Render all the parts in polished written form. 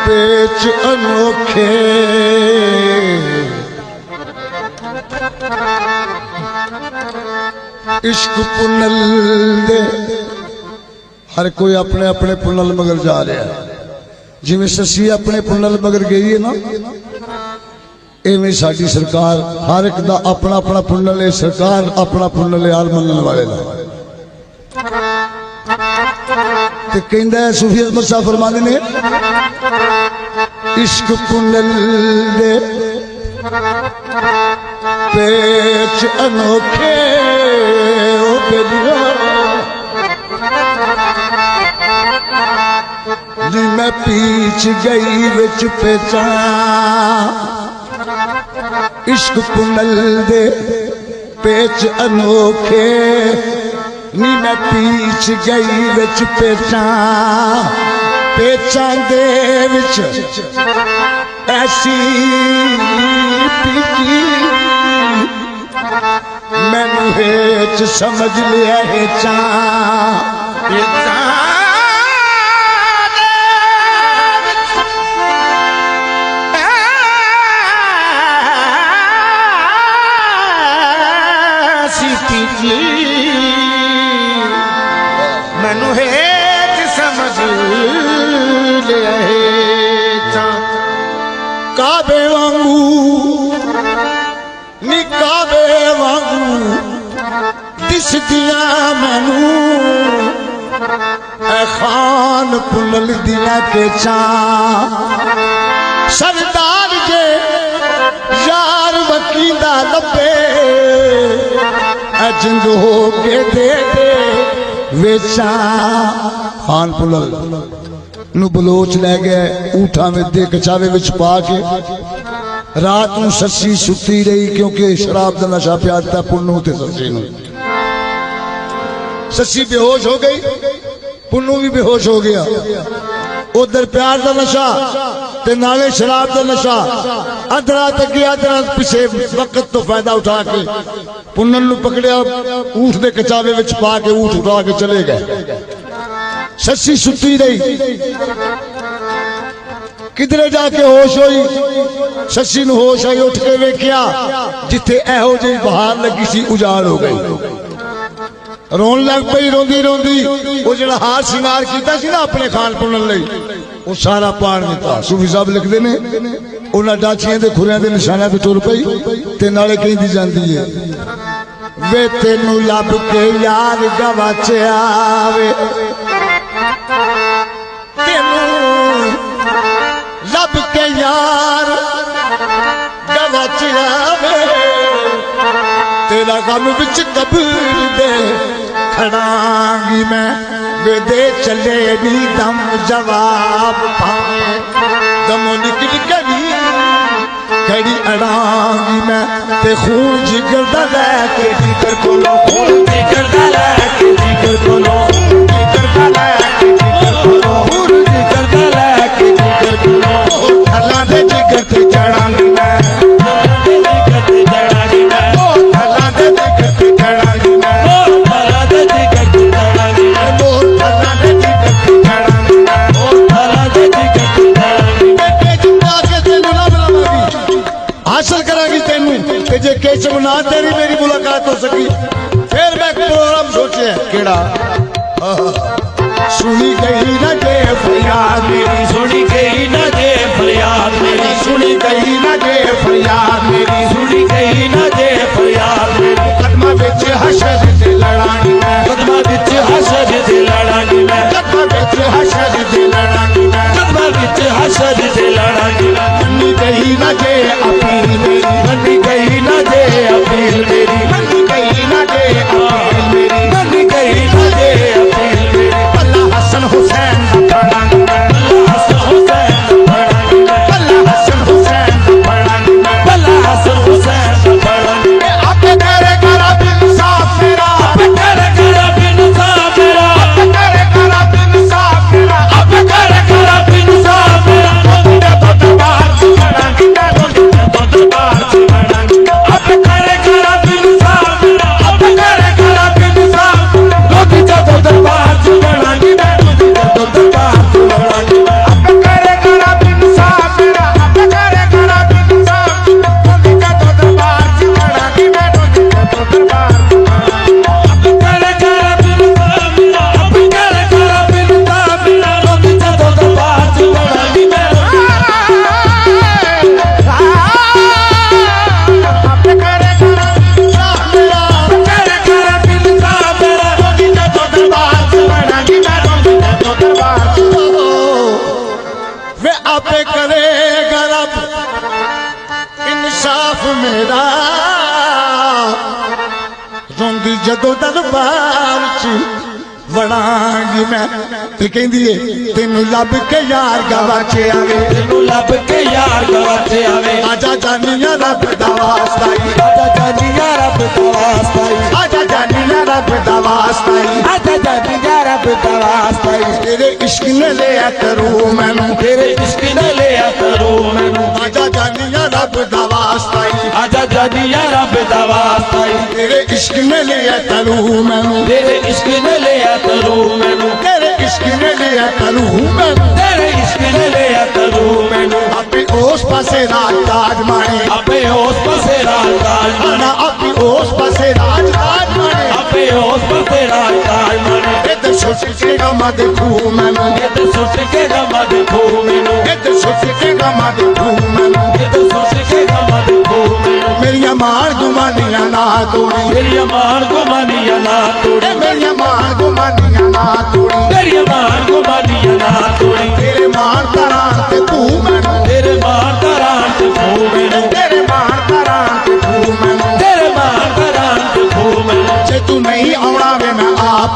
पेच अनोखे इश्क पुनल दे हर कोई अपने अपने पुनल मगर जा रहा है। जिवें ससी अपने पुनल मगर गई है ना, इवें साडी सरकार हर एक दा अपना अपना पुनल है। सरकार अपना पुनल यार मनने वाले दा ते कहंदा है सूफी अहमद साहब फरमांदे ने इश्क पुनल दे पेच अनोखे ओ बेलिया नी मैं पीछ गई विच पेचा इश्क पुनल दे पेच अनोखे नी मैं पीछ गई विच पेचा पेचा दे विच ऐसी पीची मैनू हेच समझ लिया हेचा मैनू हेच समझ लिया हेचा काबे वांगू नी काबे वांगू दिसदिया मैनू ऐ खान पुनल दिया केचा सरदार जे यार वकींदा लबे जिंद हो के दे दे वेचा खान पुनल नु बलोच लै गए ऊठा में दे कचावे विच पा के रात नूं सस्सी सुती रही क्योंकि शराब दा नशा पिया दिता पुन्नू ते सस्सी नूं। सस्सी बेहोश हो गई, पुन्नू भी बेहोश हो गया। उधर प्यार दा नशा ते नाले शराब दा नशा अधरा तक गया पिछे वक्त तो फायदा उठा के पुन्नन नूं पकड़िया ऊठ दे कचावे विच पा के ऊठ उठा के चले गए। सस्सी सुती रही, किधरे जाके होश होई, सस्सी नूं होश आई, उठ के वेख्या जिथे एहो जी बहार लगी सी उजाड़ हो गई। रोन लग पई, रोंदी रोंदी वो जिहड़ा हार सिंगार कीता सी ना अपने खान पुनल लई वो सारा पाड़ दिता। सूफी साहब लिखदे ने उन्हां डाचियां दे खुरियां दे निशानियां ते टुर पई ते नाले कहंदी जांदी है वे तेनू लब के यार गवाचिया वे तेनू लब के यार गवाचिया वे तेरा गम विच कब्र दे खड़ांगी मैं वे दे चले नी दम जवाब पावे दमो निकल गई खड़ी अड़ांगी मैं ते खून जिगर दा लैके जिगर कोलो खून जिगर दा लैके जिगर कोलो जिगर दा लैके जिगर कोलो खून जिगर दा लैके जिगर कोलो अल्लाह दे जिगर ते चढ़ांगी मैं जिगर ते चढ़ांगी मैं अल्लाह दे जिगर ते चढ़ांगी मैं अल्लाह दे जिगर ते चढ़ांगी मैं अल्लाह दे जिगर ते चढ़ांगी मैं अल्लाह दे जिगर ते चढ़ांगी मैं जिंदा के तेनू ना बुलावांगी हासिल करांगी तेनू ते जे केचम ना तेरी मेरी मुलाकात हो सकी फिर मैं प्रोग्राम सोचे केड़ा सुनी गई ना जे फरियाद मेरी सुनी गई ना जे फरियाद मेरी सुनी गई ना जे फरियाद मेरी सुनी गई ना जे फरियाद मेरी कदमां विच हशर ते लड़ांगी मैं कदमां विच हशर ते लड़ांगी मैं कदमां विच हशर ते लड़ांगी मैं कदमां विच हशर ते लड़ांगी मैं मन्नी गई ना जे अपील मेरी मन्नी गई ना जे अपील मेरी मन्नी गई ना जे अपील मेरी मन्नी गई ना जे अपील मेरी अल्लाह हसन हुसैन दा पढ़ांगी मैं अल्लाह हसन हुसैन दा पढ़ांगी मैं अल्लाह हसन हुसैन दा पढ़ांगी मैं अल्लाह हसन हुसैन दा पढ़ांगी मैं आपके तेरे करा बिन साफ मेरा आपके तेरे करा बिन साफ मेरा आपके तेरे करा बिन साफ मेरा आपके तेरे करा बिन साफ मेरा मेरा रोंदी जदों दरबार च वड़ांगी मैं ते कहंदी है तेनू लब के यार गवाचे आवे तेनू लब के यार गवाचे आवे आजा जानिया रब दा वास्ता आजा जानिया रब दा वास्ता आजा जानिया रब दा वास्ता आजा जानिया रब दा वास्ता तेरे इश्क ने लिया करूं मैनू तेरे इश्क ने लिया करूं मैनू आजा जानिया रब दा वास्ता आजा जानिया रब दा वास्ता तेरे इश्क ने लिया करूं मैनू तेरे इश्क ने लिया करूं मैनू तेरे इश्क ने लिया करूं मैनू तेरे इश्क ने लिया करूं मैनू अपनी ओस पासे राज ताज माने अपे होश पसे राज ना अपनी ओस पासे राज ताज माने अपे होश पसे राज माने इधर सुट के गमा देखूं मैनू इधर सुट के गमा देखो मैनू इधर सुट के गमा देखूं मैनू इधर सुट के गमा देखो मैनू मेरिया मान गुमानिया ना तोड़ी मेरी अमान गुमानिया ना तोड़ी मेरिया मान गुमानिया ना तोड़ी तेरी अमान गुमानिया ना तोड़ी तेरे मान तरान ते तू मैनू तेरे मान करान ते खो मैनू तेरे मान तरान ते तू मैनू तेरे मान करान ते खो मैनू जे तू नहीं आउणा वे मैं आप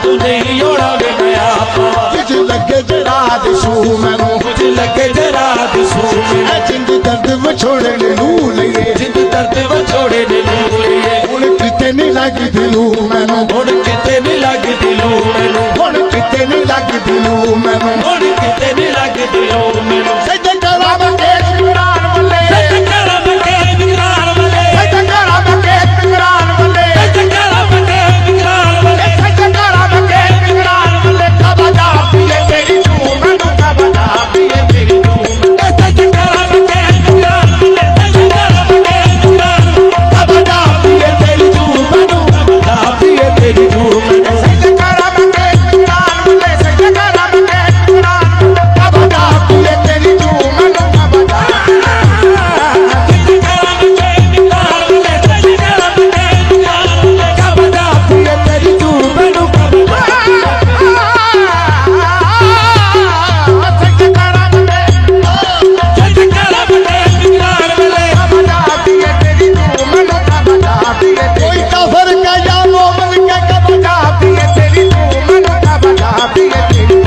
तू नहीं ओड़ा वे मैं आपा तुझ लगे जरा दिसू मैनू मुझे लगे जरा दिसो मैनू जिंद दर्द विछोड़ने नू लईए जिंद दर्द वछोड़े ने लिए हुण किते नहीं लगी दिलू मैनू हुण किते नहीं लग दिलो मैनू हुण किते नहीं लगी दिलू मैनू हुण किते नहीं लग दिलो मैनू सजदे करा मैं केस कुरान वल्ले सजकरा बके विकराल वाले सजदे करा मैं केस कुरान वल्ले सजकरा बके विकराल वाले सजदे करा मैं केस कुरान वल्ले कबा जा पिए तेरी तू मैनू कबा जा पिए तेरी तू सजकरा बके विकराल वाले सजकरा बके विकराल कबा जा पिए तेरी तू मैनू ना पिए तेरी धूम सजदे करा मैं केस कुरान वल्ले सजदे करा मैं केस कुरान कबा जा पिए तेरी तू मैनू कबा जा सजकरा बके विकराल वाले सजकरा बके विकराल वाले कबदा पिए तेरी धूम मैनू कबदा सजकरा बके विकराल वाले कोई काफर का या मोमिन का कबजा पिए तेरी तू मनु कबजा पिए तेरी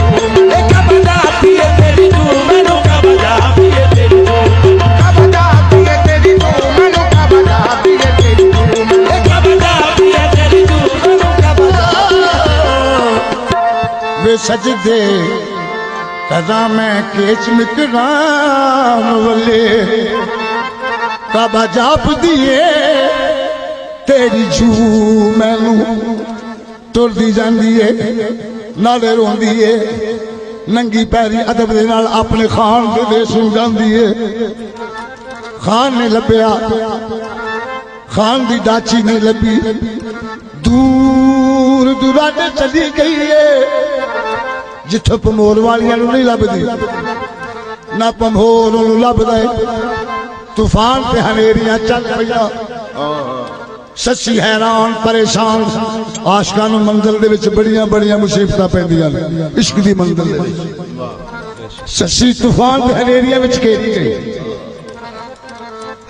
कबदा पिए तेरी धूम मैनू कबदा पिए तेरी धूम कबजा पिए तेरी तू मनु कबजा पिए तेरी तू कबदा पिए तेरी धूम मैनू कबदा वे सजदे कदा मैं केच मिकराम वले कबा जाप दिए तेरी जू मैनू तुरदी जांदी है नाले रोंदी है नंगी पैरी अदब दे नाल अपने खान दे देश नूं जांदी है खान ने लभ्या खान दी डाची नहीं लभी दूर दुराडे चली गई है जिथे भमोर वालियां नूं नहीं लभदी ना भमोर नूं लभदा है तूफान ते हनेरियां चल पईयां सच्ची हैरान परेशान आशकां नूं मंजिल दे विच बड़ियां बड़ियां मुसीबतां पैंदियां ने इश्क दी मंजिल दे विच सच्ची तूफान ते हनेरियां विच घेरी गई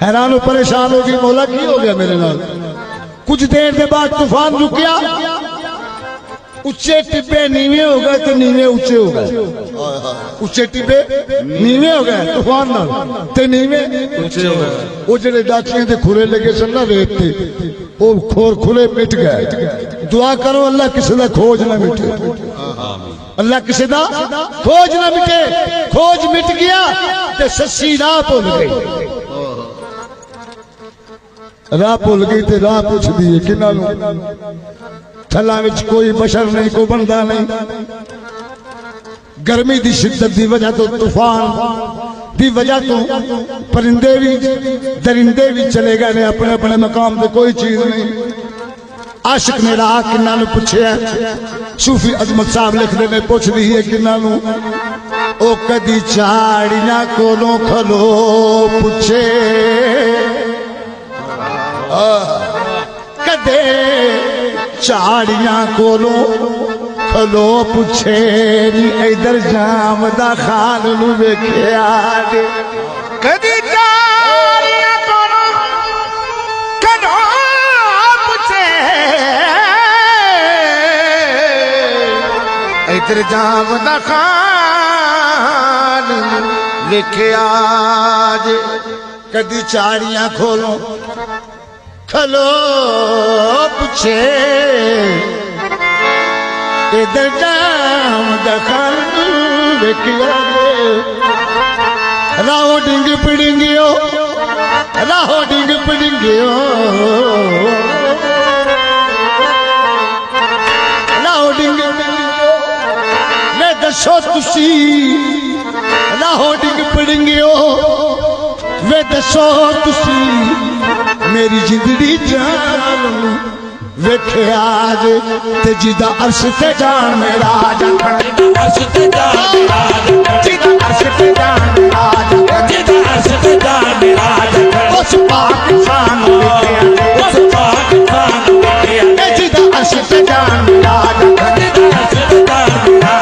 हैरान और परेशान हो गई मौला की हो गया मेरे नाल कुछ देर के बाद तूफान रुकिया उच्चे टिब्बे नीवे हो गए तो नीवे उच्चे हो गए उच्चे टिब्बे नीवे हो गए तूफान नाल ते नीवे ऊंचे हो गए वो जेडे डाचियां दे खुरे लगे सन ना रेत ते वो खोर खुले मिट गए दुआ करो अल्लाह किसी दा खोज ना मिटे अल्लाह किसी दा खोज ना मिटे खोज मिट गया ते सच्ची राह भुल गई राह भुल गई ते राह पुछदी है किन्ना नूं थला विच कोई बशर नहीं कोई बंदा नहीं गर्मी दी शिद्दत दी वजह तो तूफान दी वजह तो परिंदे भी दरिंदे भी चले गए ने अपने अपने मकाम पे कोई चीज नहीं आशिक ने राह किन्ना नूं पुछया सूफी अजमत साहब लिखदे ने पुछदी है किन्ना नूं ओ कदी झाड़ियां कोलों खलो पुछे कदे झाड़ियां कोलों खलो पुछे नी इधर जाम दा खान नूं वेखिया कदी झाड़ियां कोलों ਕਿਧਰ ਜਾਵਦਾ ਖਾਨ ਲਿਖਿਆ ਜੇ ਕਦੀ ਚਾੜੀਆਂ ਖੋਲੋ ਖਲੋ ਪੁੱਛੇ ਕਿਧਰ ਜਾਵਦਾ ਖਾਨ ਲਿਖਿਆ ਜੇ ਰਾਹੋ ਡਿੰਗ ਪਿੜਿੰਗਿਓ ਰਾਹੋ ਡਿੰਗ ਪਿੜਿੰਗਿਓ ਰਾਹੋ ਡਿੰਗ ਪਿੜਿੰਗਿਓ ਮੈਂ ਦੱਸੋ ਤੁਸੀਂ ਰਾਹੋ ਡਿੰਗ ਪਿੜਿੰਗਿਓ ਵੇ ਦੱਸੋ ਤੁਸੀਂ ਮੇਰੀ ਜ਼ਿੰਦਗੀ ਜਾਨ ਨੂੰ ਵੇਖਿਆ ਜੇ ਤੇ ਜਿਹਦਾ ਅਰਸ਼ ਤੇ ਜਾਣ ਮੇਰਾ ਜਖਣ ਅਰਸ਼ ਤੇ ਜਾਨ ਮੇਰਾ ਜਿਹਦਾ ਅਰਸ਼ ਤੇ ਜਾਣ ਮੇਰਾ ਜਖਣ ਜਿਹਦਾ ਅਰਸ਼ ਤੇ ਜਾਨ ਮੇਰਾ ਉਸ ਪਾਕਿਸਤਾਨ ਨੂੰ ਵੇਖਿਆ ਉਸ ਪਾਕਿਸਤਾਨ ਨੂੰ ਵੇਖਿਆ ਤੇ ਜਿਹਦਾ ਅਰਸ਼ ਤੇ ਜਾਣ ਮੇਰਾ ਜਖਣ ਜਿਹਦਾ ਅਰਸ਼ ਤੇ ਜਾਨ ਮੇਰਾ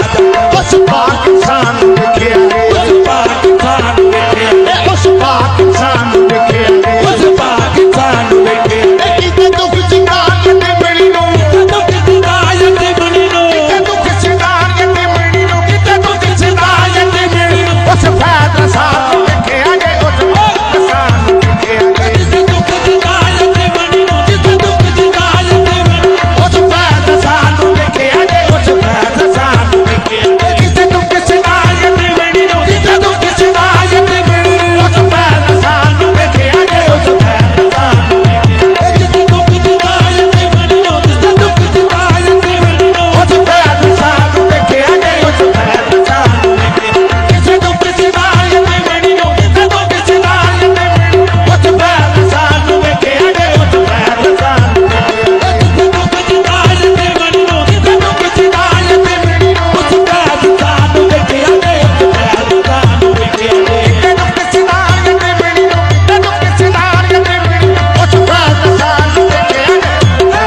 ਉਸ ਪਾਕਿਸਤਾਨ ਨੂੰ ਵੇਖਿਆ ਉਸ ਪਾਕਿਸਤਾਨ ਨੂੰ ਵੇਖਿਆ ਉਸ ਪਾਕਿਸਤਾਨ ਨੂੰ ਵੇਖਿਆ ਉਸ ਪਾਕਿਸਤਾਨ ਨੂੰ ਵੇਖਿਆ ਕਿਤੇ ਦੁੱਖ ਜਿੰਦਾਨ ਤੇ ਮਿਲੀ ਨੂੰ ਦੁੱਖ ਜਿਦਾਇ ਤੇ ਬਣੀ ਨੂੰ ਕਿਤੇ ਦੁੱਖ ਜਿੰਦਾਨ ਤੇ ਮਿਲੀ ਨੂੰ ਕਿਤੇ ਦੁੱਖ ਜਿੰਦਾਨ ਤੇ ਮਿਲੀ ਨੂੰ ਉਸ ਫੈਸਲਾ ਸਾਨੂੰ ਵੇਖਿਆ ਜੇ ਉਸ ਪਾਕਿਸਤਾਨ ਨੂੰ ਵੇਖਿਆ ਜਿੱਥੇ ਦੁੱਖ ਜਿਦਾਇ ਤੇ ਬਣੀ ਨੂੰ ਜਿੱਥੇ ਦੁੱਖ ਜਿਦਾਇ ਤੇ ਬਣੀ ਉਸ ਫੈਸਲਾ ਸਾਨੂੰ ਵੇਖਿਆ ਜੇ ਉਸ ਫੈਸਲਾ ਸਾਨੂੰ ਵੇਖਿਆ ਕਿਤੇ ਦੁੱਖ ਜਿੰਦਾਨ ਤੇ ਮਿਲੀ ਨੂੰ ਕਿਤੇ ਦੁੱਖ ਜਿੰਦਾਨ ਤੇ ਮਿਲੀ ਨੂੰ ਉਸ ਫੈਸਲਾ ਸਾਨੂੰ ਵੇਖਿਆ ਜੇ ਉਸ ਫੈਸਲਾ ਸਾਨੂੰ ਜਿੱਥੇ ਦੁੱਖ ਜਿਦਾਇ ਤੇ ਬਣੀ ਨੂੰ ਜਿੱਥੇ ਦੁੱਖ ਜਿਦਾਇ ਤੇ ਬਣੀ ਨੂੰ ਉਸ ਫੈਸਲਾ ਸਾਨੂੰ ਵੇਖਿਆ ਜੇ ਉਸ ਫੈਸਲਾ ਸਾਨੂੰ ਜਿੱਥੇ ਦੁੱਖ ਜਿਦਾਇ ਤੇ ਬਣੀ ਨੂੰ ਜਿੱਥੇ ਦੁੱਖ ਜਿਦਾਇ ਤੇ ਬਣੀ ਨੂੰ ਉਸ ਫੈਸਲਾ ਸਾਨੂੰ ਵੇਖਿਆ ਜੇ ਉਸ ਫੈਸਲਾ ਸਾਨੂੰ ਜਿੱਥੇ ਦੁੱਖ ਜਿਦਾਇ ਤੇ ਬਣੀ ਨੂੰ ਜਿੱਥੇ ਦੁੱਖ ਜਿਦਾਇ ਤੇ ਬਣੀ ਨੂੰ ਉਸ ਪਾਕਿਸਤਾਨ ਨੂੰ ਵੇਖਿਆ ਤੇ ਉਸ ਪਾਕਿਸਤਾਨ ਨੂੰ ਵੇਖਿਆ ਕਿਤੇ ਦੁੱਖ ਜਿੰਦਾਨ ਤੇ ਮਿਲੀ ਨੂੰ ਕਿਤੇ ਦੁੱਖ ਜਿੰਦਾਨ ਤੇ ਮਿਲੀ ਨੂੰ ਉਸ ਫੈਸਲਾ ਸਾਨੂੰ ਵੇਖਿਆ ਜੇ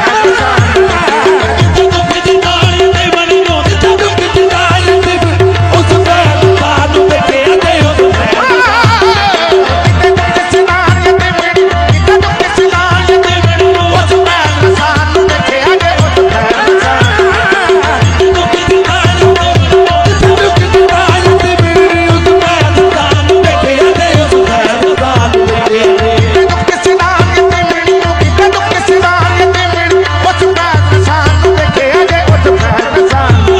ਜਿੱਥੇ ਦੁੱਖ ਜਿਦਾਇ ਤੇ ਬਣੀ ਨੂੰ ਜਿੱਥੇ ਦੁੱਖ ਜਿਦਾਇ ਤੇ ਬਣੀ ਉਸ ਪਾਕਿਸਤਾਨ ਨੂੰ ਵੇਖਿਆ ਤੇ ਉਸ ਕਿਤੇ ਦੁੱਖ ਜਿੰਦਾਨ ਤੇ ਮਿਲੀ ਨੂੰ ਕਿਤੇ ਦੁੱਖ ਜਿੰਦਾਨ ਤੇ ਮਿਲੀ ਨੂੰ ਉਸ ਫੈਸਲਾ ਸਾਨੂੰ ਵੇਖਿਆ ਜੇ ਉਸ ਫੈਸਲਾ ਦੁੱਖ ਜਿਦਾਇ ਤੇ ਬਣੀ ਨੂੰ ਜਿੱਥੇ ਦੁੱਖ ਜਿਦਾਇ ਤੇ ਬਣੀ ਉਸ ਪਾਕਿਸਤਾਨ ਨੂੰ ਵੇਖਿਆ ਤੇ ਉਸ ਪਾਕਿਸਤਾਨ ਨੂੰ ਵੇਖਿਆ ਕਿਤੇ ਦੁੱਖ ਜਿੰਦਾਨ ਤੇ ਮਿਲੀ ਨੂੰ ਕਿਤੇ ਦੁੱਖ ਜਿੰਦਾਨ ਤੇ ਮਿਲੀ ਨੂੰ ਉਸ ਫੈਸਲਾ ਸਾਨੂੰ ਵੇਖਿਆ ਜੇ ਉਸ ਫੈਸਲਾ ਸਾਨੂੰ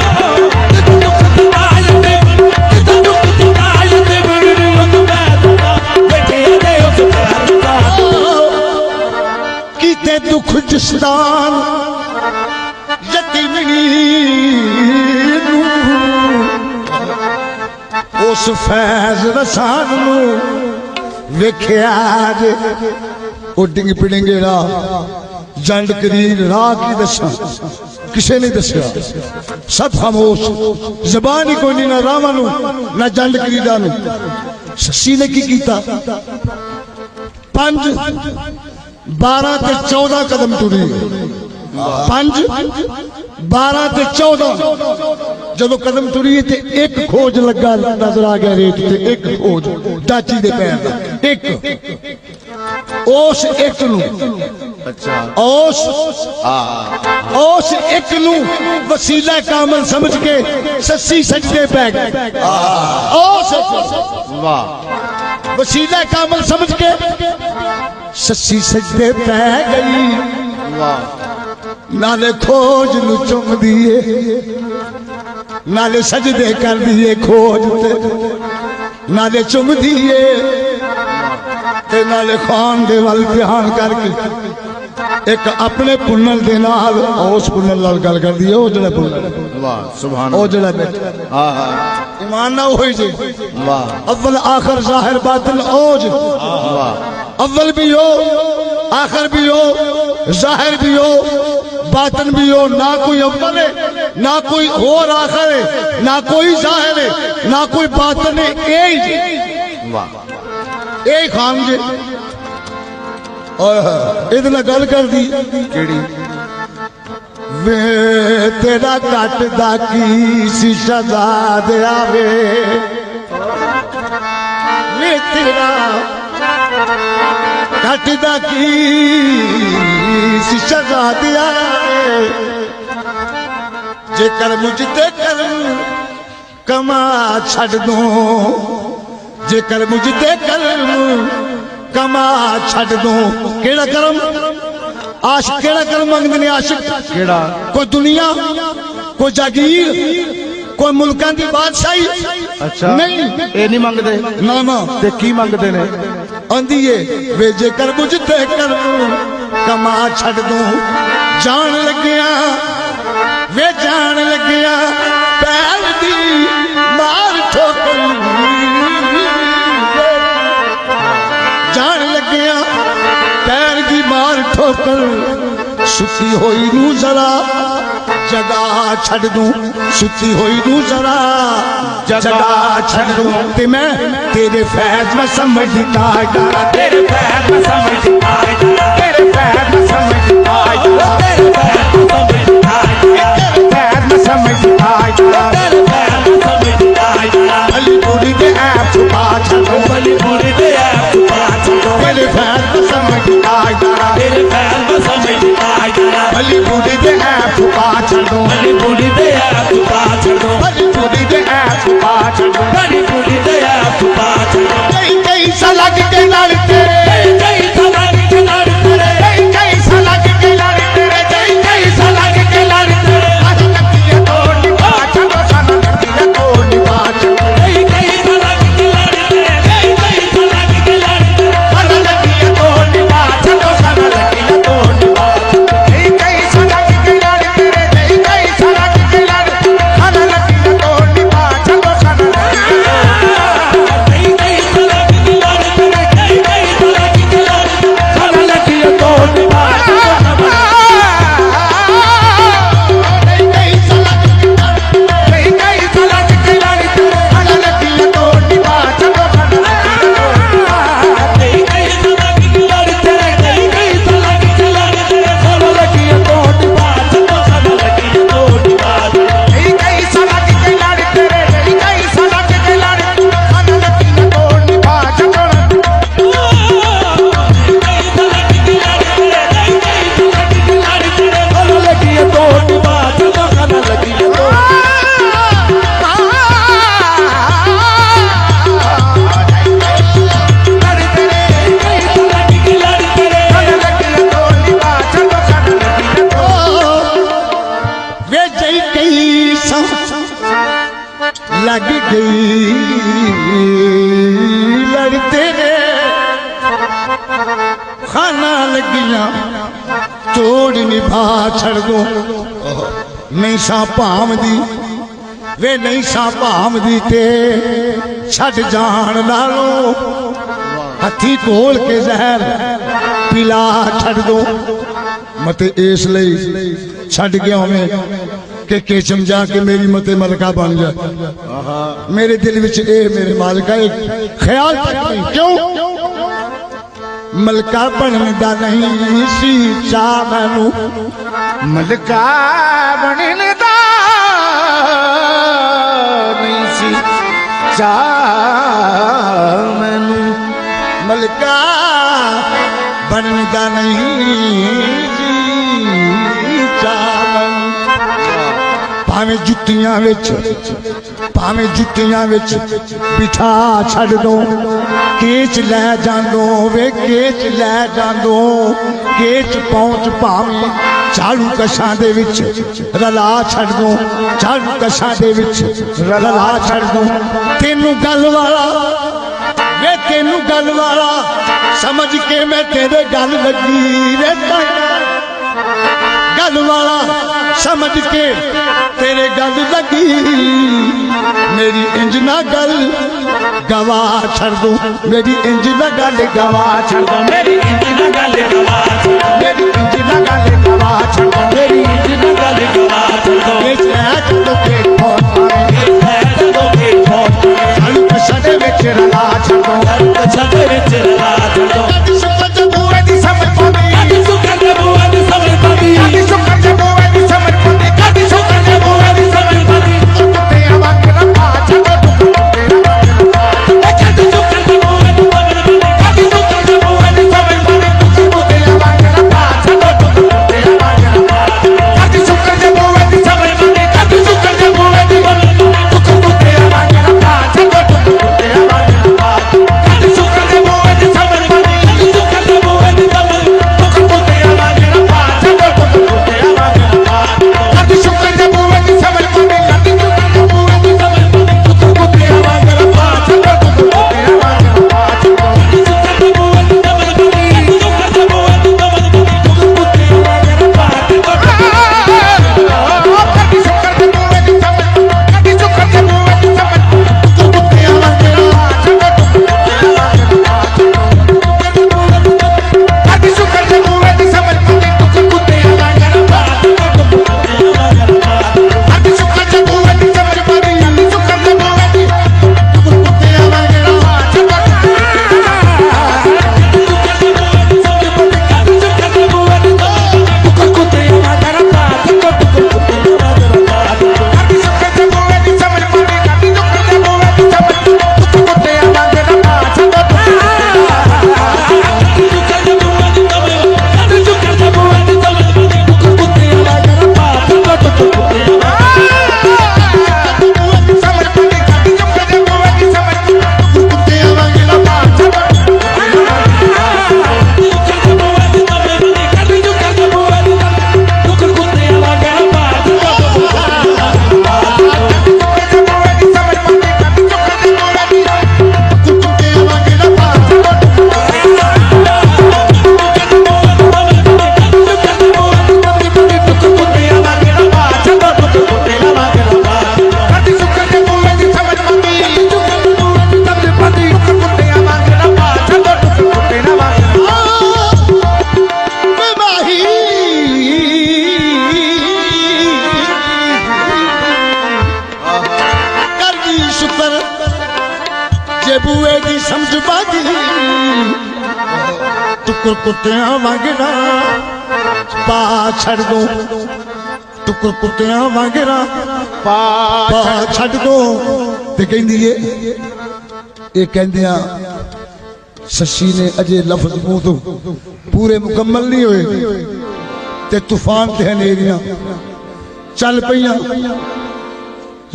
ਜਿੱਥੇ ਦੁੱਖ ਜਿਦਾਇ ਤੇ ਬਣੀ ਜਿੱਥੇ ਦੁੱਖ ਜਿਦਾਇ ਤੇ ਬਣੀ ਉਸ ਪਾਕਿਸਤਾਨ ਵੇਖਿਆ ਤੇ ਉਸ ਪਾਕਿਸਤਾਨ ਕੀਤੇ ਦੁੱਖ ਜਸਦਾਨ ਯਤੀਮਣੀ ਨੂੰ ਉਸ ਫੈਜ਼ ਰਸਾਨ ਨੂੰ ਵੇਖਿਆ ਜੇ ਉਹ ਡਿੰਗ ਪਿੜਿੰਗੇ ਰਾਹ ਜੰਡ ਕਰੀਰ ਰਾਹ ਕੀ ਦੱਸਾਂ ਕਿਸੇ ਨੇ ਦੱਸਿਆ ਸਭ ਖਾਮੋਸ਼ ਜ਼ਬਾਨ ਹੀ ਕੋਈ ਨਹੀਂ ਨਾ ਰਾਵਾਂ ਨੂੰ ਨਾ ਜੰਡ ਕਰੀਰਾਂ ਨੂੰ ਸੱਸੀ ਨੇ ਕੀ ਕੀਤਾ 5 12 ਤੇ 14 ਕਦਮ ਟੁਰੀ 5 12 ਤੇ 14 ਜਦੋਂ ਕਦਮ ਟੁਰੀ ਤੇ ਇੱਕ ਖੋਜ ਲੱਗਾ ਨਜ਼ਰ ਆ ਗਿਆ ਰੇਤ ਤੇ ਇੱਕ ਖੋਜ ਦਾਚੀ ਦੇ ਪੈਰ ਦਾ ਇੱਕ ਉਸ ਇੱਕ ਨੂੰ ਅੱਛਾ ਉਸ ਇੱਕ ਨੂੰ ਵਸੀਲਾ ਕਾਮਲ ਸਮਝ ਕੇ ਸੱਸੀ ਸਜਦੇ ਪੈ ਗਏ ਉਸ ਵਾਹ ਵਸੀਲਾ ਕਾਮਲ ਸਮਝ ਕੇ ਸੱਸੀ ਸਜਦੇ ਪੈ ਗਈ ਵਾਹ ਨਾਲੇ ਖੋਜ ਨੂੰ ਚੁੰਮਦੀ ਏ ਨਾਲੇ ਸਜਦੇ ਕਰਦੀ ਏ ਖੋਜ ਤੇ ਨਾਲੇ ਚੁੰਮਦੀ ਏ ਤੇ ਨਾਲੇ ਖਾਨ ਦੇ ਵੱਲ ਧਿਆਨ ਕਰਕੇ ਇੱਕ ਆਪਣੇ ਪੁੰਨਲ ਦੇ ਨਾਲ ਉਸ ਪੁੰਨਲ ਨਾਲ ਗੱਲ ਕਰਦੀ ਏ ਉਹ ਜਿਹੜਾ ਪੁੰਨਲ ਵਾਹ ਸੁਭਾਨ ਉਹ ਜਿਹੜਾ ਬੈਠਾ ਹਾਂ ਹਾਂ ईमान ना हो जी वाह अव्वल आखिर जाहिर बातिन ओज वाह अव्वल भी हो आखिर भी हो जाहिर भी हो बातिन भी हो ना कोई अव्वल है ना कोई और आखिर है ना कोई जाहिर है ना कोई बातिन है वाह यही खान जी ਇਹਦੇ ਨਾਲ ਗੱਲ ਕਰਦੀ ਕਿਹੜੀ ਵੇ ਤੇਰਾ ਘਟ ਦਾ ਕੀ ਸੀ ਸ਼ਹਜ਼ਾਦ ਆਵੇ ਵੇ ਤੇਰਾ ਘਟ ਦਾ ਕੀ ਸੀ ਸ਼ਹਜ਼ਾਦ ਆਵੇ ਜੇਕਰ ਮੁਝ ਤੇ ਕਰਮ ਕਮਾ ਛੱਡ ਦੂੰ ਜੇਕਰ ਮੁਝ ਤੇ ਕਰਮ ਕਮਾ ਛੱਡ ਦੂੰ ਕਿਹੜਾ ਕਰਮ ਆਸ਼ਿਕ ਕਿਹੜਾ ਕਰਮ ਮੰਗਦੇ ਨੇ ਆਸ਼ਿਕ ਕਿਹੜਾ ਕੋਈ ਦੁਨੀਆ ਕੋਈ ਜਾਗੀਰ ਕੋਈ ਮੁਲਕਾਂ ਦੀ ਬਾਦਸ਼ਾਹੀ ਅੱਛਾ ਨਹੀਂ ਇਹ ਨਹੀਂ ਮੰਗਦੇ ਨਾ ਨਾ ਤੇ ਕੀ ਮੰਗਦੇ ਨੇ ਆਂਦੀ ਏ ਵੇ ਜੇਕਰ ਮੁਝ ਤੇ ਕਰਮ ਕਮਾ ਛੱਡ ਦੂੰ ਜਾਣ ਲੱਗਿਆ ਵੇ ਜਾਣ ਲੱਗਿਆ ਪੈਰ ਦੀ ਮਾਰ ਠੋਕਰ ਜਾਣ ਲੱਗਿਆ ਪੈਰ ਦੀ ਮਾਰ ਠੋਕਰ ਸੁੱਤੀ ਹੋਈ ਨੂੰ ਜ਼ਰਾ ਜਗਾ ਛੱਡ ਦੂੰ ਸੁੱਤੀ ਹੋਈ ਨੂੰ ਜ਼ਰਾ ਜਗਾ ਛੱਡ ਦੂੰ ਤੇ ਮੈਂ ਤੇਰੇ ਫੈਜ਼ ਮੈਂ ਸਮਝਦਾ ਤੇਰੇ ਪੈਰ ਮੈਂ ਸਮਝਦਾ ਤੇਰੇ ਫੈਜ਼ ਮੈਂ ਸਮਝਦਾ ਤੇਰੇ ਪੈਰ ਮੈਂ ਸਮਝਦਾ ਤੇਰੇ ਫੈਜ਼ ਮੈਂ ਸਮਝਦਾ ਤੇਰੇ ਪੈਰ ਮੈਂ ਸਮਝਦਾ ਅਲੀ ਪੂਰੀ ਦੇ ਐਪ ਛੁਪਾ ਛੱਡੋ ਬਲੀ ਬੁਰੀ ਦੇ ਆਪ ਪਾਛੋ ਤੇਰੇ ਫੈਜ਼ ਮੈਂ ਸਮਝਦਾ ਤੇਰੇ ਪੈਰ ਮੈਂ ਸਮਝਦਾ ਅਲੀ ਪੂਰੀ ਦੇ ਐਪ ਛੁਪਾ ਛੱਡੋ ਬਲੀ ਬੁਰੀ ਦੇ ਆਪ ਪਾਛੋ ਅਲੀ ਪੂਰੀ ਦੇ ਐਪ ਛੁਪਾ ਛੱਡੋ ਬਲੀ ਬੁਰੀ ਦੇ ਆਪ ਪਾਛੋ ਕਈ ਕਈ ਸਾਲ ਲੱਗ ਕੇ ਲੜ ਤੇਰੇ ਕਈ ਸਾਲਾਂ ਦੀ ਲੜ ਤੇਰੇ ਕਈ ਕਈ ਸਾਲ ਲੱਗ ਕੇ ਲੜ ਤੇਰੇ ਕਈ ਸਾਲਾਂ ਦੀ ਲੜ ਤੇਰੇ ਅੱਜ ਲੱਕੀਆਂ ਤੋੜ ਨਿਭਾ ਛੱਡੋ ਸਾਨੂੰ ਲੱਕੀਆਂ ਤੋੜ ਨਿਭਾ ਛੱਡੋ ਕਈ ਸਾਲਾਂ ਦੀ ਲੜ ਤੇਰੇ ਕਈ ਸਾਲਾਂ ਦੀ ਲੜ ਤੇਰੇ ਸਾਨੂੰ ਲੱਕੀਆਂ ਤੋੜ ਨਿਭਾ ਛੱਡੋ ਸਾਨੂੰ ਲੱਕੀਆਂ ਤੋੜ ਨਿਭਾ ਕਈ ਕਈ ਸਾਲ ਲੱਗ ਕੇ ਲੜ ਤੇਰੇ ਕਈ ਸਾਲ ਲੱਗ ਕੇ ਲੜ ਸਾਨੂੰ ਲੱਕੀਆਂ ਤੋੜ ਨਿਭਾ ਛੱਡੋ ਸਾਨੂੰ ਕਈ ਸਾਲਾਂ ਦੀ ਲੜ ਤੇਰੇ ਕਈ ਸਾਲਾਂ ਦੀ ਲੜ ਸਾਲਾਂ ਲੱਕੀਆਂ ਤੋੜ ਨਿਭਾ ਵੇ ਜਈ ਕਈ ਸਾਂ ਲੱਗ ਗਈ ਲੜ ਤੇਰੇ ਖਾਣਾ ਲੱਗੀਆਂ ਤੋੜ ਨਿਭਾ ਛੱਡ ਦੋ ਨਹੀਂ ਸਾਂ ਭਾਵਦੀ ਵੇ ਨਹੀਂ ਸਾਂ ਭਾਵਦੀ ਤੇ ਛੱਡ ਜਾਣ ਨਾਲੋਂ ਹੱਥੀ ਘੋਲ ਕੇ ਜ਼ਹਿਰ ਪਿਲਾ ਛੱਡ ਦੋ ਮਤੇ ਇਸ ਲਈ ਛੱਡ ਗਿਆ ਹੋਵੇਂ ਕਿ ਕੇਚਮ ਜਾ ਕੇ ਮੇਰੀ ਮਤੇ ਮਲਕਾ ਬਣ ਜਾ ਮੇਰੇ ਦਿਲ ਵਿੱਚ ਇਹ ਮੇਰੇ ਮਾਲਕਾ ਇੱਕ ਖਿਆਲ ਤੱਕ ਨਹੀਂ ਕਿਉਂ ਮਲਕਾ ਬਣਨ ਦਾ ਨਹੀਂ ਸੀ ਚਾਹ ਮੈਨੂੰ ਮਲਕਾ ਬਣਨ ਦਾ ਨਹੀਂ ਸੀ ਚਾਹ ਮੈਨੂੰ ਮਲਕਾ ਬਣਨ ਦਾ ਨਹੀਂ ਸੀ ਚਾਹ ਮੈਨੂੰ ਭਾਵੇਂ ਜੁੱਤੀਆਂ ਵਿੱਚ ਬਿਠਾ ਛੱਡ ਦੋ ਕੇਚ ਲੈ ਜਾਂਦੋ ਵੇ ਕੇਚ ਲੈ ਜਾਂਦੋ ਕੇਚ ਪਹੁੰਚ ਭਾਵੇਂ ਝਾੜੂ ਕਸ਼ਾਂ ਦੇ ਵਿੱਚ ਰਲਾ ਛੱਡ ਦੋ ਝਾੜੂ ਕਸ਼ਾਂ ਦੇ ਵਿੱਚ ਰਲਾ ਛੱਡ ਦੋ ਤੈਨੂੰ ਗੱਲ ਵਾਲਾ ਵੇ ਤੈਨੂੰ ਗੱਲ ਵਾਲਾ ਸਮਝ ਕੇ ਮੈਂ ਤੇਰੇ ਗੱਲ ਲੱਗੀ ਵੇ ਗੱਲ ਵਾਲਾ ਸਮਝ ਕੇ ਤੇਰੇ ਗੱਲ ਲੱਗੀ ਮੇਰੀ ਇੰਜ ਨਾ ਗੱਲ ਗਵਾ ਛੱਡ ਦੂੰ ਮੇਰੀ ਇੰਜ ਨਾ ਗੱਲ ਗਵਾ ਛੱਡ ਦੂੰ ਮੇਰੀ ਇੰਜ ਨਾ ਗੱਲ ਗਵਾ ਮੇਰੀ ਇੰਜ ਨਾ ਗੱਲ ਗਵਾ ਛੱਡ ਦੂੰ ਮੇਰੀ ਇੰਜ ਨਾ ਗੱਲ ਗਵਾ ਇਹ ਚੈਟ ਤੋਂ ਕੇ ਫੋਟ ਹੈ ਜਦੋਂ ਕਿ ਫੋਟ ਸਾਨੂੰ ਕਸ਼ਾਂ ਦੇ ਵਿੱਚ ਰਲਾ ਛੱਡੋ ਛੱਡੇ ਵਿੱਚ ਰਲਾ ਛੱਡੋ ਅੱਜ ਸੁੱਕਾ ਜਬੂਏ ਦੀ ਸਮਝ ਪਾਉਂਦੀ ਅੱਜ ਸੁੱਕਾ ਜਬੂਆ ਦੀ ਸਮਝ ਪਾਉਂਦੀ ਅੱਜ ਸੁੱਕਾ ਜਬੂਏ ਦੀ ਸਮਝ ਪਾਉਂਦੀ ਅੱਜ ਸੁੱਕਾ ਜਬੂਆ ਦੀ ਸਮਝ ਪਾਉਂਦੀ ਕੁੱਤੇ ਆਵਾਜ਼ ਰਪਾ ਛੱਡੋ ਕੁੱਤੇ ਅੱਜ ਸੁੱਕਾ ਜਬੂਆ ਦੀ ਸਮਝ ਪਾਉਂਦੀ ਅੱਜ ਸੁੱਕਾ ਜਬੂਆ ਦੀ ਸਮਝ ਪਾਉਂਦੀ ਕੁੱਤੇ ਆਵਾਜ਼ ਰਪਾ ਛੱਡੋ ਕੁੱਤੇ शुक्र जे बुए दी समझ बाजी टुकर कुत्तियां वांगरा पा छड़ दो टुकर कुत्तियां वांगरा पा छड़ दो ते कहंदी है ये कहंदियां शशि ने अजे लफ्ज मुंह तो पूरे मुकम्मल नहीं हुए ते तूफान ते हनेरियां चल पईयां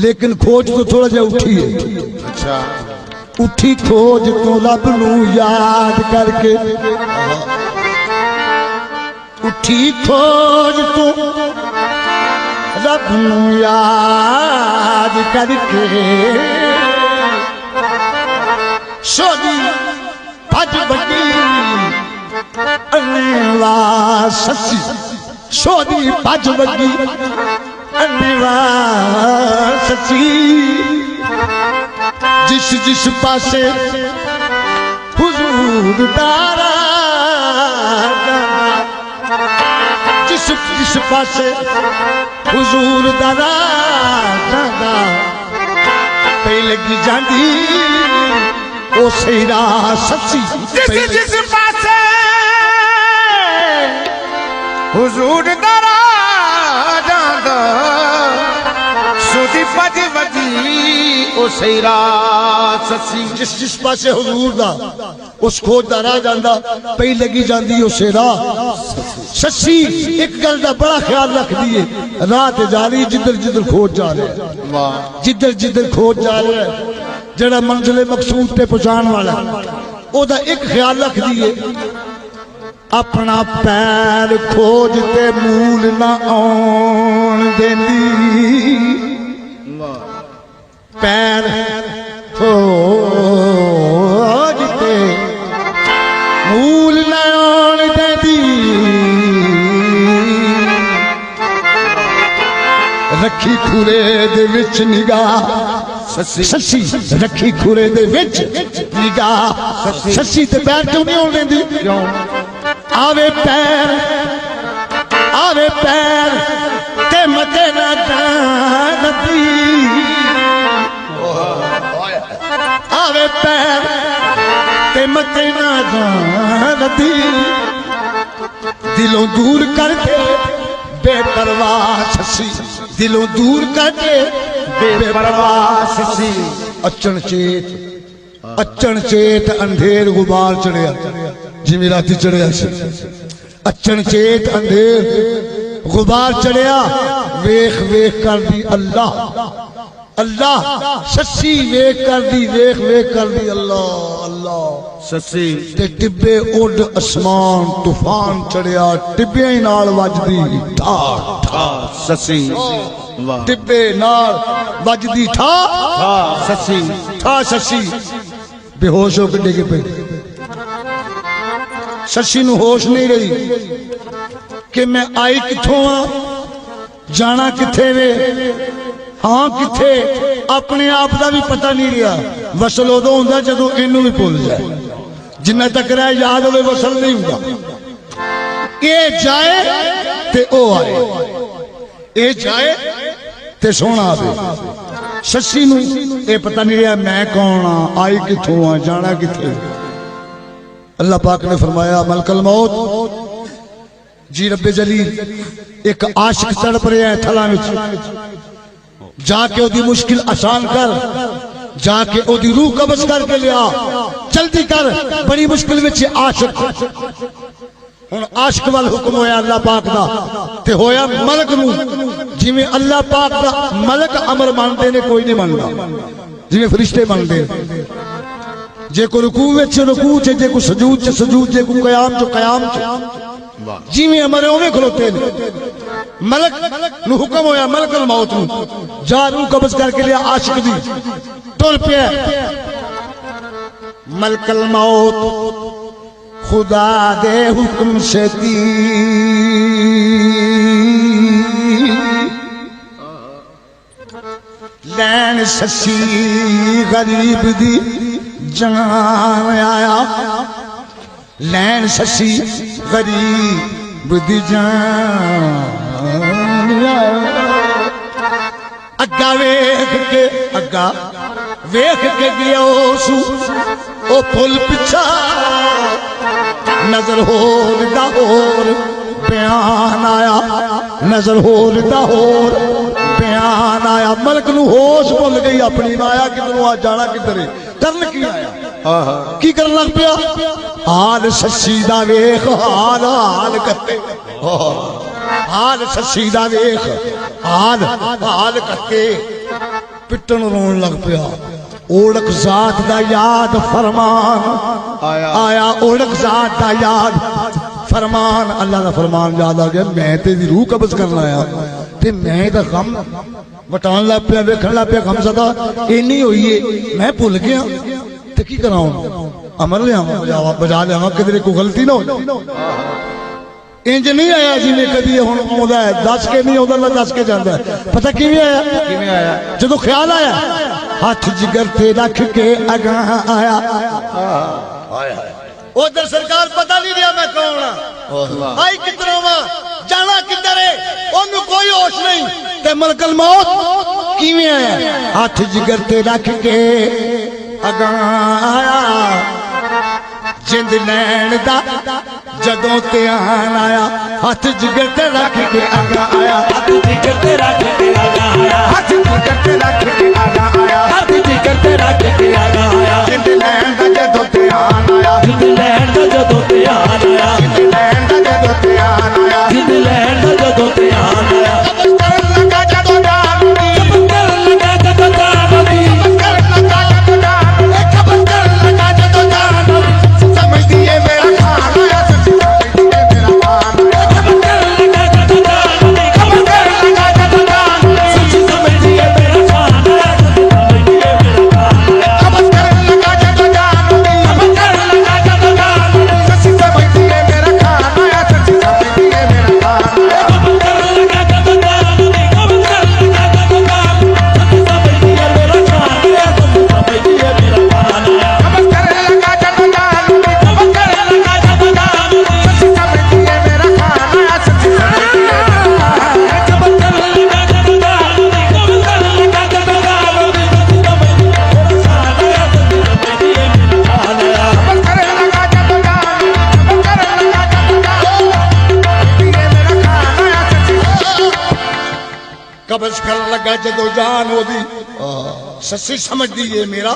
लेकिन खोज तो थोड़ा जा उठी है अच्छा उठी खोज तो रब नू याद करके उठी खोज तो रब नू याद करके सोनी भज बगी अनेवा ससी सोनी भज बगी अनेवा ससी जिस जिस पासे हुजूर दारा जिस जिस पासे हुजूर दारा पे लगी जांदी ओ सैरा सच्ची जिस पासे हुजूर दरा जांदा सुधी भज वजी ओ सैरा ससी जिस जिस पासे हुजूर दा उस खोज दा राह जांदा पई लगी जांदी ओ सैरा सच्ची एक गल दा बड़ा ख्याल रखदी है राह ते जा रही जिधर जिधर खोज जा रहा है वाह जिधर जिधर खोज जा रहा है जड़ा मंजिल मकसूद पे पहुंचाने वाला ओदा एक ख्याल रखदी है अपना पैर खोज ते मूल ना आउण देंदी पैर खोज ते मूल ना आउण देंदी रखी खुरे दे विच निगाह ससी रखी खुरे दे विच निगाह ससी ते पैर क्यों नहीं होने दी आवे पैर ते मते ना जानती आवे पैर ते मते ना जानती दिलों दूर करके बेपरवाह ससी दिलों दूर करके बेपरवाह ससी अचन चेत अंधेर गुबार चढ़िया जिमें राती चढ़िया अचन चेत अंधेर गुबार चढ़िया वेख वेख कर दी अल्लाह अल्लाह ससी वेख कर दी अल्लाह अल्लाह ससी ते टिब्बे उड़ आसमान तूफान चढ़िया टिब्बे नाल वजदी ठा ठा ससी टिब्बे नाल वजदी ठा ससी बेहोश होकर डिग पे शशि नू होश नहीं रही कि मैं आई किथों जाना किथे वे हाँ किथे अपने आप का भी पता नहीं रहा वसल उदो होंदा जदों इनू भी भुल जाए जिन्ना तक रह याद होवे वसल नहीं होंदा ये जाए ते ओ आए ये जाए ते सोना आवे शशि नू ये पता नहीं रहा मैं कौन हाँ आई किथों हाँ जाना किथे अल्लाह पाक ने फरमाया मलकल मौत जी रब्बे जलील एक आशिक तड़प रहा है थला विच जाके ओदी मुश्किल आसान कर जाके ओदी रूह कब्ज करके लिया जल्दी कर बड़ी मुश्किल विच आशिक हुण आशिक वाल हुक्म होया अल्लाह पाक दा ते होया मलक नू जिवें अल्लाह पाक दा मलक अमर मानते ने कोई नहीं मानदा जिवें फरिश्ते मानते जे को रुकू विच रुकू च जे को सजूद च सजूद जे को कयाम च कयाम च जिवें अमरे उवें खलोते ने मलक नू हुक्म होया मलकल मौत नू जा रूह कब्ज करके लिया आशिक दी टुर पिया मलकल मौत खुदा दे हुक्म से दी लैन ससी गरीब दी जान आया लैन ससी गरीब दी जान आया अग्गा वेख के अग्गा ਵੇਖ ਕੇ ਗਿਆ ਸੂ ਉਹ ਫੁੱਲ ਪਿੱਛਾ ਨਜ਼ਰ ਹੋਰ ਦਾ ਹੋਰ ਬਿਆਨ ਆਇਆ ਨਜ਼ਰ ਹੋਰ ਦਾ ਹੋਰ ਬਿਆਨ ਆਇਆ ਮਲਕ ਨੂੰ ਹੋਸ਼ ਭੁੱਲ ਗਈ ਆਪਣੀ ਮਾਇਆ ਕਿਧਰੋਂ ਆ ਜਾਣਾ ਕਿਧਰੇ ਕਰਨ ਕੀ ਆਇਆ ਕੀ ਕਰਨ ਲੱਗ ਪਿਆ ਹਾਲ ਸੱਸੀ ਦਾ ਵੇਖ ਹਾਲ ਹਾਲ ਕੱਤੇ ਹਾਲ ਸੱਸੀ ਦਾ ਵੇਖ ਹਾਲ ਹਾਲ ਕੱਤੇ ਪਿੱਟਣ ਰੋਣ ਲੱਗ ਪਿਆ ओढ़क जात दा याद फरमान आया ओढ़क जात दा याद फरमान अल्लाह दा फरमान याद आ गया मैं तेरी रूह कब्ज करना आया ते मैं दा गम वटान लग पिया वेखण लग पिया गम सदा इन्नी होई है मैं भुल गया ते की करां अमर लियावां बजा लियावां किधरे कोई गलती ना हो इंज नहीं आया जिवें कदी हुण आउंदा है दस के नहीं आउंदा ना दस के जांदा पता किवें आया जदों ख्याल आया हाथ जिगर ते रख के अगा आया उधर सरकार पता नहीं दिया मैं कौन आई किधरों वा जाना किधर है ओनू कोई होश नहीं ते मलकल मौत किवें आया हाथ जिगर ते रख के अगा आया जिंद लैन दा जदों ध्यान आया हाथ जिगर ते रख के अगा आया हाथ जिगर ते रख के आगा आया हाथ जिगर ते रख के अगा आया हाथ जिगर ते रख के आगा आया जिंद लैन दा जदों ध्यान आया जिंद लैन दा जदों ध्यान आया जिंद लैन दा जदों ध्यान आया जिंद लैन दा जदों ध्यान आया करन लगा जदों जान दी करन लगा जदों जान दी करन लगा जदों जान दी खबर करन लगा जदों जान दी समझदी है मेरा खान आया समझदी है मेरा खान आया खबर करन लगा जदों जान दी खबर करन लगा जदों जान दी सच्ची समझदी है मेरा खान आया समझदी है मेरा खान आया खबर करन लगा जदों जान दी खबर करन लगा जदों जान दी सच्ची समझदी है मेरा खान आया सच्ची समझदी है मेरा खान आया खबर करन लगा जदों जान दी खबर करन लगा जदों जान दी सच्ची समझदी है मेरा खान आया सच्ची समझदी है मेरा खान आया खबर करन लगा जदों जान दी खबर करन लगा जदों जान दी सच्ची समझदी है मेरा खान आया सच्ची समझदी है मेरा खान आया खबर करन लगा जदों जान दी खबर करन लगा जदों जान दी सच्ची समझदी है मेरा खान आया सच्ची समझदी है मेरा खान आया खबर करन लगा जदों जान दी खबर करन लगा जदों जान दी ये मेरा खान आया सच्ची कब्ज कर लगा जदों जान ओदी सच्ची समझदी है मेरा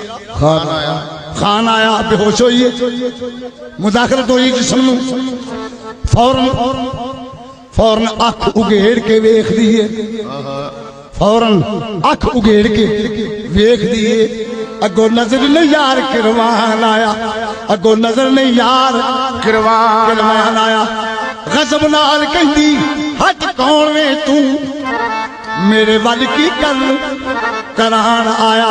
खान आया बेहोश होइए मुदाखलत होई जिस्म नूं फौरन अख उगेड़ के वेख दीए फौरन अख उगेड़ के वेख दीए अगो नजर नहीं यार किरवान आया अगो नजर नहीं यार किरवान आया गजब नाल कहंदी हट कौन वे तू मेरे वल की कर करान आया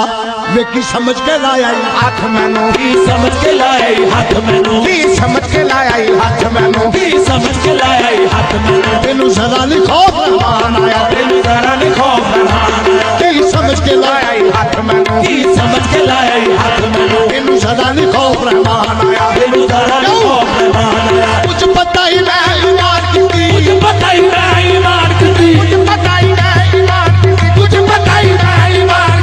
वेखी समझ के लाया हाथ मैनू की समझ के लाया हाथ मैनू की समझ के लाया हाथ मैनू की समझ के लाया हाथ मैनू तेनू जरा नहीं खौफ रहमान आया तेनू जरा नहीं खौफ रहमान आया की समझ के लाया हाथ मैनू की समझ के लाया हाथ मैनू तेनू जरा नहीं खौफ रहमान आया तेनू जरा नहीं खौफ रहमान आया कुछ पता ही मैं ईमान की कुछ पता ही मैं ईमान की कुछ पता ही मैं ईमान की कुछ पता ही मैं ईमान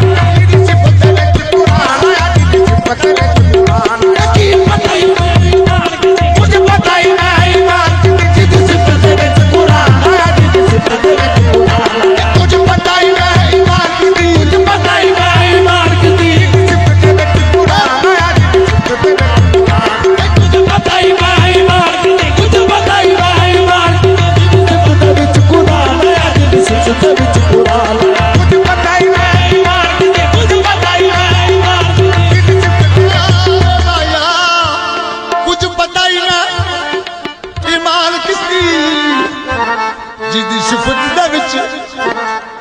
की सिफत विच कुरान आया सिफत विच कुरान आया की पता ही मैं ईमान की कुछ पता ही मैं ईमान की सिफत विच कुरान आया सिफत विच कुरान आया कुछ पता ही मैं ईमान की कुछ पता ही मैं ईमान की सिफत विच कुरान आया सिफत विच कुरान कुछ पता ही मैं ईमान की कुछ पता ही मैं ईमान की सिफत विच कुरान आया सिफत विच कुरान आया कुछ पता ही मैं ईमान की कुछ पता ही मैं ईमान की कुछ पता ही ना ईमान किसकी जिदी सिफत दे विच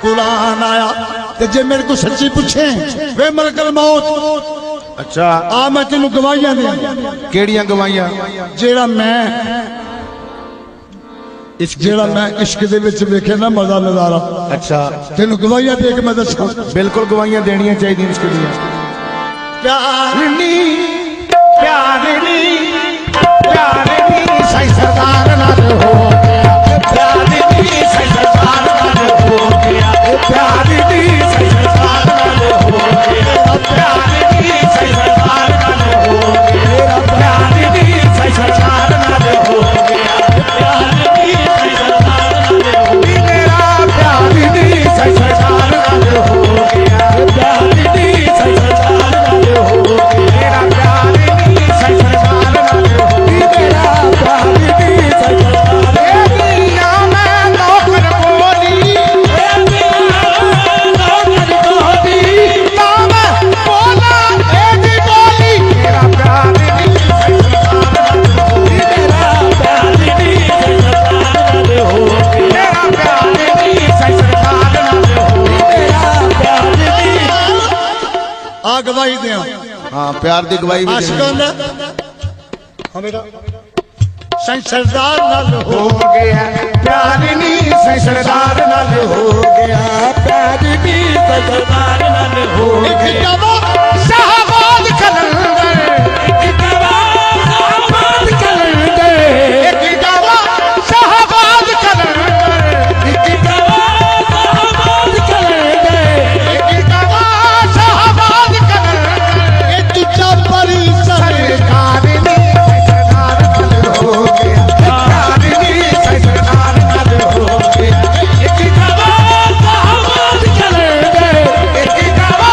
कुरान आया ते जे मेरे को सच्ची पूछे वे मलकल मौत अच्छा आ मैं तेनू गवाहियां दे केड़ियां गवाहियां जेड़ा मैं जेड़ा मैं इश्क दे विच वेखे ना मजा नजारा अच्छा तेनू गवाहियां दे के मैं दसां बिल्कुल गवाहियां देनियां चाहिए इसके लिए प्यार नी सही सरदार नाल हो गया प्यार दी सही सरदार नाल हो गया प्यार नी सही सरदार नाल हो गया प्यार ਆ ਗਵਾਹੀ ਦਿਆਂ ਹਾਂ ਪਿਆਰ ਦੀ ਗਵਾਹੀ ਵੀ ਆਸ਼ਕਾਂ ਦੇਣੀ। ਦਾ ਹਮੇਰਾ ਸੰਸਰਦਾਰ ਨਾਲ ਹੋ ਗਿਆ ਪਿਆਰ ਨੀ ਸਰਦਾਰ ਨਾਲ ਹੋ ਗਿਆ ਪਿਆਰ ਨੀ ਸਰਦਾਰ ਨਾਲ ਹੋ ਇੱਕ ਗਿਆ ਗਵਾ ਸ਼ਾਹਬਾਦ ਕਲੰਦਰ ਇੱਕ ਗਵਾਹ ਕਲੰਦਰ ਇੱਕ ਗਵਾ ਸ਼ਾਹਬਾਦ ਕਲੰਦਰ ਇੱਕ ਗਵਾਹ ਕਲੰਦਰ ਇੱਕ ਗਵਾ ਸ਼ਾਹਬਾਦ ਕਲੰਦਰ ਇਹ ਦੂਜਾ ਪਰਿਸਰ ਸਰਕਾਰ ਨੀ ਸਰਦਾਰ ਨਾਲ ਹੋ ਗਿਆ ਪਿਆਰ ਨੀ ਸਰਦਾਰ ਨਾਲ ਹੋ ਗਿਆ ਇੱਕ ਗਵਾਹ ਕਲੰਦਰ ਇੱਕ ਗਵਾ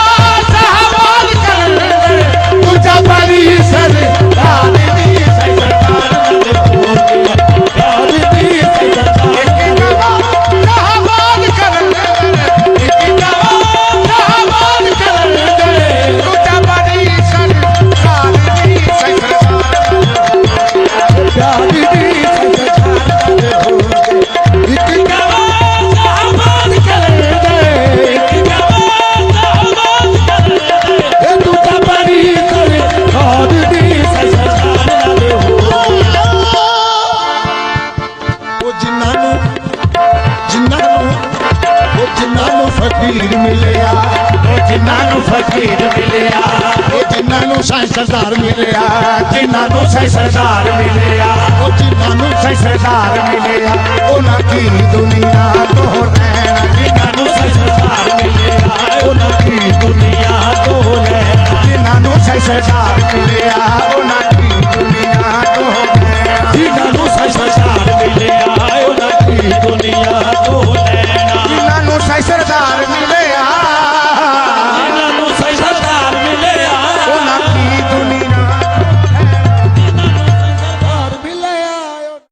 ਸ਼ਾਹਬਾਦ ਕਲੰਦਰ ਦੂਜਾ ਪਰੀ ਸਰਦਾਰ ਨੀ ਸਰਦਾਰ ਨਾਲ ਹੋ ਗਿਆ ਪਿਆਰ ਦੀ ਸਰਦਾਰ ਇੱਕ ਗਵਾ ਸ਼ਾਹਬਾਦ ਕਲੰਦਰ ਇੱਕ ਗਵਾ ਸ਼ਾਹਬਾਦ ਕਲੰਦਰ ਦੂਜਾ ਪਰੀ ਸਰਦਾਰ ਨੀ ਸਰਦਾਰ ਪਿਆਰ ਦੀ ਸਰਦਾਰ ਨਾਲ ਹੋ ਗਿਆ ਇੱਕ ਗਵਾਹ ਕਲੰਦਰ ਇੱਕ ਗਵਾਹ ਕਲੰਦਰ ਇਹ ਦੂਜਾ ਬਣੀ ਕਰੇ ਖਾਦ ਦੀ ਸਰਦਾਰ ਨਾਲ ਹੋ ਉਹ ਜਿਨ੍ਹਾਂ ਨੂੰ ਫਕੀਰ ਮਿਲਿਆ ਉਹ ਜਿਨ੍ਹਾਂ ਨੂੰ ਫਕੀਰ ਮਿਲਿਆ ਉਹ ਜਿਨ੍ਹਾਂ ਨੂੰ ਸਰਦਾਰ ਮਿਲਿਆ ਜਿਨ੍ਹਾਂ ਨੂੰ ਸਰਦਾਰ ਮਿਲਿਆ ਉਹ ਜਿਨ੍ਹਾਂ ਨੂੰ ਸਰਦਾਰ ਮਿਲਿਆ ਉਹਨਾਂ ਕੀ ਦੁਨੀਆ ਤੋਂ ਰਹਿਣਾ ਜਿਨ੍ਹਾਂ ਨੂੰ ਸਰਦਾਰ ਮਿਲਿਆ ਉਹਨਾਂ ਦੀ ਦੁਨੀਆ ਤੋਂ ਲੈ ਜਿਨ੍ਹਾਂ ਨੂੰ ਸਰਦਾਰ